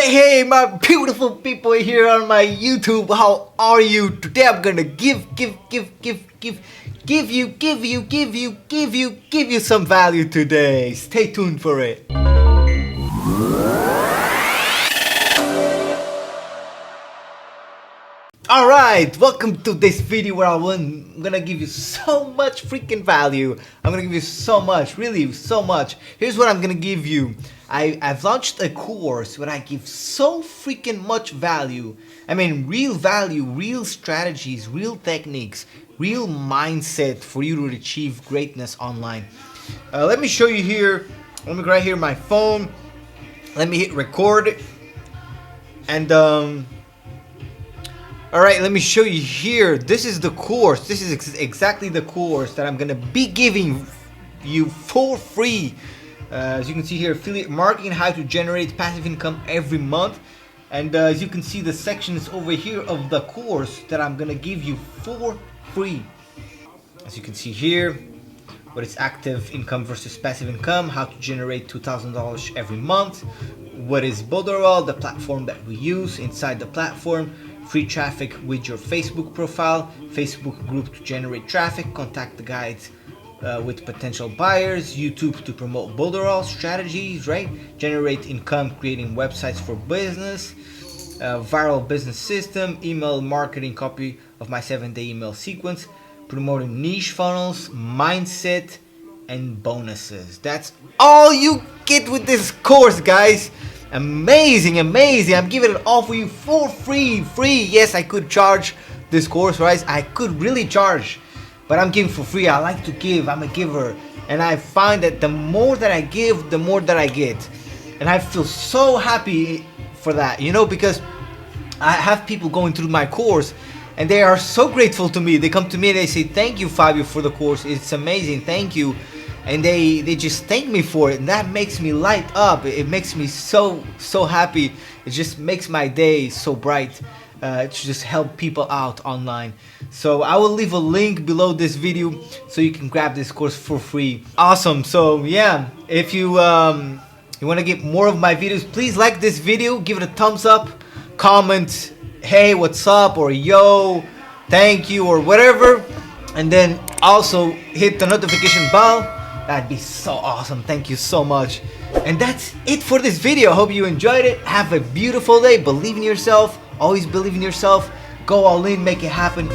Hey, my beautiful people here on my YouTube. How are you? Today I'm gonna give you some value today. Stay tuned for it. Alright, welcome to this video where I'm gonna give you so much freaking value. I'm gonna give you so much, really so much. Here's what I'm gonna give you. I've launched a course where I give so freaking much value. I mean, real value, real strategies, real techniques, real mindset for you to achieve greatness online. Let me show you here. Let me go right here my phone. Let me hit record. And alright, let me show you here. This is the course. This is exactly the course that I'm gonna be giving you for free. As you can see here, affiliate marketing, how to generate passive income every month. And as you can see, the sections over here of the course that I'm gonna give you for free. As you can see here, what is active income versus passive income, how to generate $2,000 every month, what is Builderall, the platform that we use inside the platform, free traffic with your Facebook profile, Facebook group to generate traffic, contact the guides with potential buyers, YouTube to promote Builderall strategies, right? Generate income creating websites for business, viral business system, email marketing copy of my 7-day email sequence, promoting niche funnels, mindset, and bonuses. That's all you get with this course, guys. Amazing, amazing. I'm giving it all for you for free. Yes, I could charge this course, right? I could really charge, but I'm giving for free. I like to give. I'm a giver, and I find that the more that I give, the more that I get, and I feel so happy for that, you know, because I have people going through my course and they are so grateful to me. They come to me and they say, thank you, Fabio, for the course. It's amazing. Thank you. And they just thank me for it, and that makes me light up. It makes me so happy. It just makes my day so bright to just help people out online. So I will leave a link below this video so you can grab this course for free. Awesome. So yeah, if you want to get more of my videos, please like this video, give it a thumbs up, comment hey, what's up, or yo, thank you, or whatever, and then also hit the notification bell. That'd be so awesome. Thank you so much. And that's it for this video. I hope you enjoyed it. Have a beautiful day. Believe in yourself. Always believe in yourself. Go all in. Make it happen.